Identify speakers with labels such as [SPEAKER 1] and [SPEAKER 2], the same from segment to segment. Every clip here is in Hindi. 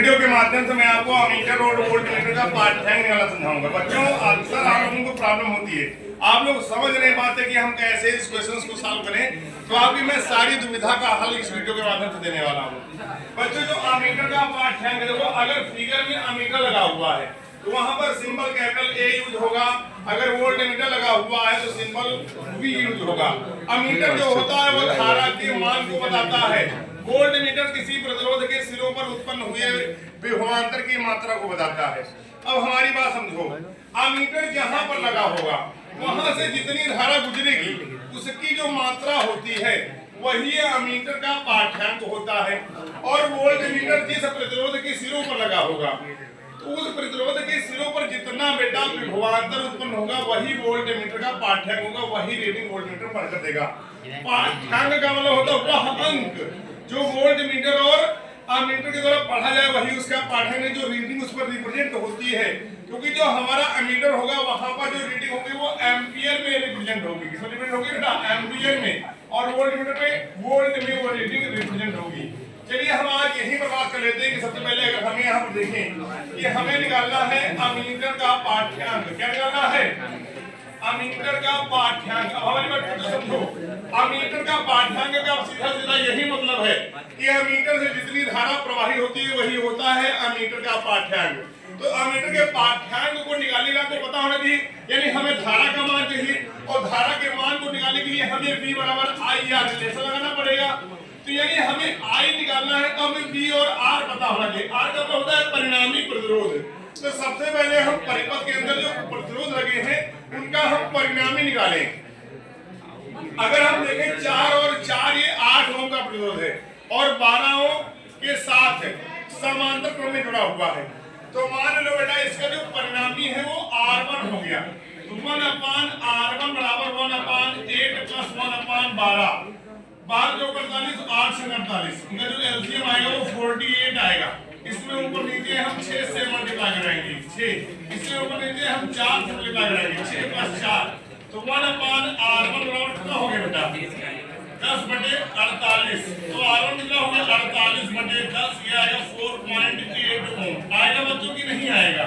[SPEAKER 1] वीडियो के माध्यम से मैं आपको अमीटर और वोल्टमीटर का पाठ्यांक निकालना समझाऊंगा। बच्चों अक्सर आप लोगों को प्रॉब्लम होती है, आप लोग समझ नहीं पाते कि हम कैसे इस क्वेश्चंस को सॉल्व करें, तो आपकी मैं सारी दुविधा का हल इस वीडियो के माध्यम से देने वाला हूँ। बच्चों जो अमीटर का पाठ्यांक देखो, अगर फिगर में अमीटर लगा हुआ है तो वहां पर सिंबल कैपिटल ए यूज होगा, अगर वोल्टमीटर लगा हुआ है तो सिंबल वी यूज होगा। अमीटर जो होता है वो धारा के मान को बताता है, वोल्टमीटर किसी प्रतिरोध के सिरों पर उत्पन्न हुए विभवांतर की मात्रा को बताता है। अब हमारी बात समझो, अमीटर जहां पर लगा होगा वहां से जितनी धारा गुजरेगी उसकी जो मात्रा होती है वही अमीटर का पाठ्यांक होता है। और वोल्टमीटर जिस प्रतिरोध के सिरों पर लगा होगा तो उस प्रतिरोध के सिरों पर जितना बेटा विभवांतर उत्पन्न होगा वही वोल्टमीटर का पाठ्यांक होगा, वही रीडिंग वोल्टमीटर पढ़ कर देगा। पाठ्यांक का मतलब होता है वह अंक जो वोल्टमीटर और अमीटर के द्वारा पढ़ा जाए वही उसका पाठ्यांक है, जो रीडिंग उस पर रिप्रेजेंट होती है। क्योंकि जो हमारा अमीटर होगा वहां पर जो रीडिंग होगी वो एम्पियर में रिप्रेजेंट होगी। किसमें रिप्रेजेंट होगी बेटा? एम्पियर में। और वोल्टमीटर में वोल्ट में वो रीडिंग रिप्रेजेंट होगी। चलिए हम आज यही पर बात कर लेते हैं कि सबसे पहले अगर हमें यहाँ पर देखें कि हमें निकालना है अमीटर का पाठ्यांक। क्या निकालना है? अमीटर का पाठ्यांक। हमारी बात को समझो, अमीटर का पाठ्यांक का सीधा सीधा यही मतलब है कि अमीटर से जितनी धारा प्रवाही होती है वही होता है अमीटर का पाठ्यांक। तो अमीटर के पाठ्यांक को निकालने का आपको पता होना चाहिए, यानी हमें धारा का मान चाहिए और धारा के मान को निकालने के लिए हमें V बराबर I R रिलेशन लगाना पड़ेगा। तो यानी हमें I निकालना है तो हमें V और R पता होना चाहिए। R का मतलब होता है परिणामी प्रतिरोध। तो सबसे पहले हम परिपथ के अंदर जो प्रतिरोध लगे हैं उनका हम परिणामी निकालें। अगर हम देखें 4 और 4 ये 8 ओम का प्रतिरोध है और 12 ओम के साथ समांतर क्रम में जुड़ा हुआ है, तो मान लो बेटा इसका जो परिणामी है वो R1 हो गया। तो 1/R1 बराबर 1/8 प्लस 1/12। 12 जो 48, 8 से 48, इनका जो एलसीएम आएगा वो 48 आएगा। इसमें ऊपर नीचे हम 6 से मल्टीप्लाई कराएंगे 6, इसमें ऊपर नीचे हम 4 से मल्टीप्लाई कराएंगे 6 + 4, तो 1/R1 बराबर कितना हो गया बेटा? 10/48। तो R1 कितना हो गया? 48/10, ये आएगा 4.8 ओम। आएगा बच्चों की नहीं आएगा?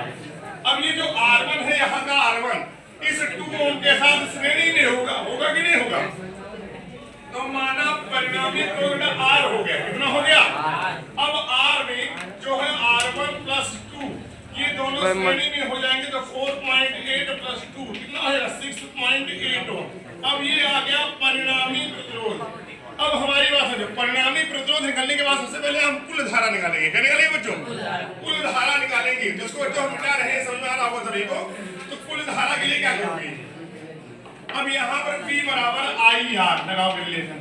[SPEAKER 1] अब ये जो R1 है यहाँ का R1 इस 2 ओम के साथ श्रेणी में होगा, होगा कि नहीं होगा? तो माना परिणामी प्रतिरोध R हो गया। कितना हो गया? अब R में जो है R1 + 2 ये दोनों श्रेणी में हो जाएंगे तो 4.8 + 2 कितना आएगा? 6.8 ओम। अब ये आ गया परिणामी प्रतिरोध। अब हमारी बात है, परिणामी प्रतिरोध निकालने के बाद सबसे पहले हम कुल धारा निकालेंगे। क्या निकालेंगे बच्चों? कुल धारा निकालेंगे, जिसको बच्चों हम क्या रहे समझ में आ रहा होगा सभी को। तो कुल धारा के लिए क्या करोगे? अब यहाँ पर V बराबर IR लगाओ रिलेशन।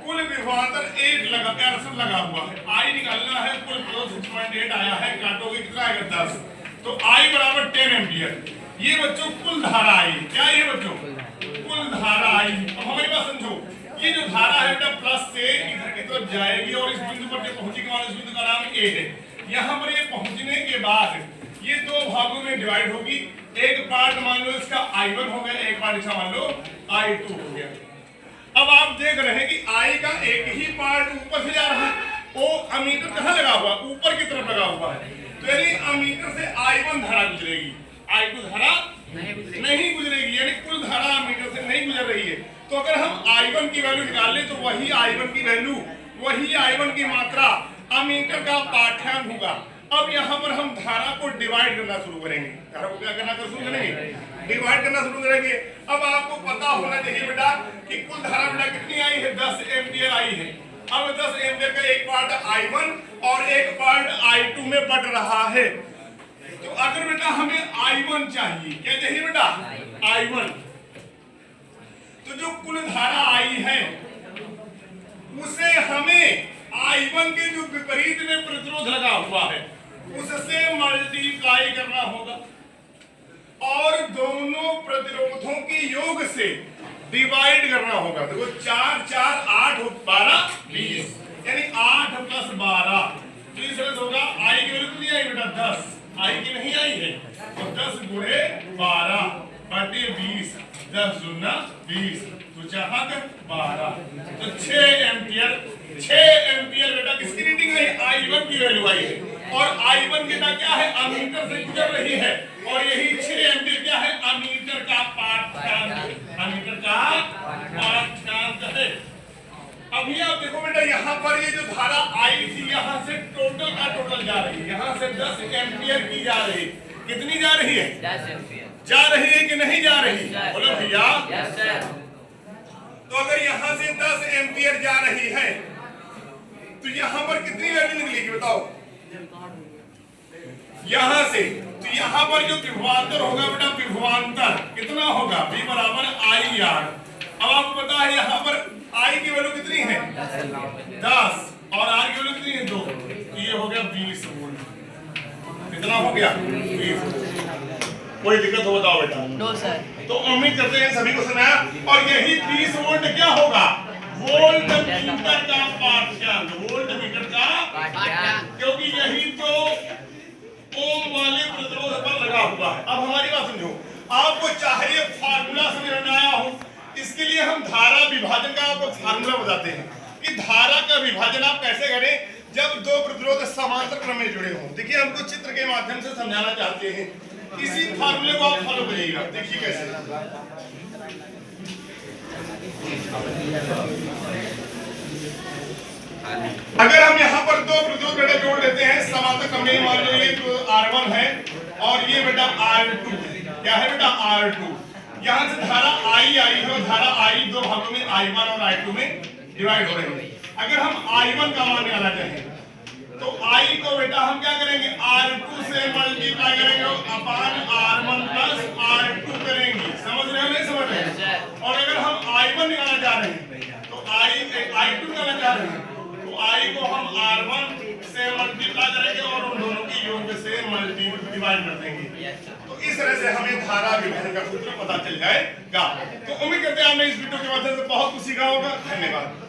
[SPEAKER 1] कुल विभवांतर 8 लगा हुआ है, I निकालना है। कुल प्रतिरोध 6.8 आया है, काटोगे कितना आएगा? 10। तो I बराबर 10 एम्पियर। ये बच्चों कुल धारा आई। क्या ये बच्चों? कुल धारा आई। अब हमारी बात समझो, ये जो धारा है बेटा प्लस से इधर की तरफ जाएगी और इस बिंदु पर पहुंचेगी और इस बिंदु का नाम A है। यहाँ पर ये पहुंचने के बाद ये दो भागों में डिवाइड होगी। एक पार्ट मान लो इसका I1 हो गया, एक पार्ट इसका मान लो I2 हो गया। अब आप देख रहे हैं कि I का एक ही पार्ट ऊपर से जा रहा है, वो अमीटर कहाँ लगा हुआ? ऊपर की तरफ लगा हुआ है। तो यानी अमीटर से I1 धारा गुजरेगी, I2 धारा नहीं गुजरेगी, यानी कुल धारा अमीटर से नहीं गुजर रही है। तो अगर हम I1 की वैल्यू निकाल लें तो वही I1 की वैल्यू, वही I1 की मात्रा अमीटर का पाठ्यांक होगा। अब यहाँ पर हम धारा को डिवाइड करना शुरू करेंगे। धारा को क्या करना शुरू करेंगे? डिवाइड करना शुरू करेंगे। अब आपको पता होना चाहिए बेटा कि कुल धारा बेटा कितनी आई है? 10 एम्पियर आई है। अब 10 एम्पियर का एक पार्ट I1 और एक पार्ट I2 में बढ़ रहा है। तो अगर बेटा हमें I1 चाहिए, क्या चाहिए बेटा? I1। तो जो कुल धारा आई है उसे हमें I1 के जो विपरीत में प्रतिरोध लगा हुआ है उससे मल्टीप्लाई करना होगा और दोनों प्रतिरोधों के योग से डिवाइड करना होगा। देखो 4 4 8 12 20, यानी 8 + 12 तो इससे होगा I की वैल्यू कितनी आई बेटा? 10। I की नहीं आई है तो 10 × 12 बटे 20, 10 दूना 20, तो जहां तक 12, तो 6 एम्पियर। 6 एम्पियर बेटा किसकी रीडिंग आई? I1 की वैल्यू आई है। और I1 बेटा क्या है, अमीटर से गुजर रही है, और यही 6 एम्पीयर क्या है, अमीटर का पाठ्यांक, अमीटर का पाठ्यांक है। अभी आप देखो बेटा, यहाँ पर ये जो धारा आई थी, यहाँ से टोटल का टोटल जा रही है, यहाँ से 10 एम्पीयर की जा रही है। कितनी जा रही है?
[SPEAKER 2] 10 एम्पीयर
[SPEAKER 1] जा रही है कि नहीं जा रही? बोलो भैया।
[SPEAKER 2] Yes sir.
[SPEAKER 1] तो अगर यहाँ से 10 एम्पीयर जा रही है तो यहाँ पर कितनी वैल्यू निकलेगी बताओ? यहाँ से तो यहाँ पर जो विभवांतर होगा बेटा, विभवांतर कितना होगा? V बराबर आई आर। अब आपको पता है यहाँ पर I की वैल्यू कितनी है? 10 और R की वैल्यू कितनी है? 2। तो ये हो गया 20 वोल्ट। कितना हो गया? 20 वोल्ट। कोई दिक्कत हो बताओ बेटा?
[SPEAKER 2] No sir.
[SPEAKER 1] तो उम्मीद करते हैं सभी को समझाया। और यही 20 वोल्ट क्या होगा? वोल्ट मीटर का पाठ्यांक, वोल्ट मीटर का
[SPEAKER 2] पाठ्यांक,
[SPEAKER 1] क्योंकि यही तो ओम वाले प्रतिरोध पर लगा हुआ है। अब हमारी बात समझो, आपको चाहिए फार्मूला समझ में आया हो, इसके लिए हम धारा विभाजन का आपको फार्मूला बताते हैं कि धारा का विभाजन आप कैसे करें जब दो प्रतिरोध समांतर क्रम में जुड़े हों। देखिए, हमको चित्र के माध्यम से समझाना चाहते हैं, इसी फार्मूले को आप फॉलो करिएगा। देखिए कैसे, अगर हम यहाँ पर दो प्रतिरोध बेटा जोड़ लेते हैं समांतर क्रम में, मान लो ये R1 है और ये बेटा R2, क्या है बेटा? R2। यहाँ से धारा I आई है और धारा I दो भागों में I1 और I2 में डिवाइड हो रही है। अगर हम I1 का मान निकालना चाहें तो I को बेटा हम क्या करेंगे? R2 से मल्टीप्लाई करेंगे अपान R1 प्लस R2 करेंगे। समझ रहे हो नहीं समझ रहे? और अगर हम I1 निकालना चाह रहे हैं तो I2 निकालना चाह रहे हैं तो I को हम R1 से मल्टीप्लाई करेंगे और उन दोनों की योग से डिवाइड कर देंगे। तो इस तरह से हमें धारा विभाजन का सूत्र पता चल जाएगा। तो उम्मीद करते हैं आपने इस वीडियो के माध्यम से बहुत कुछ सीखा होगा। धन्यवाद।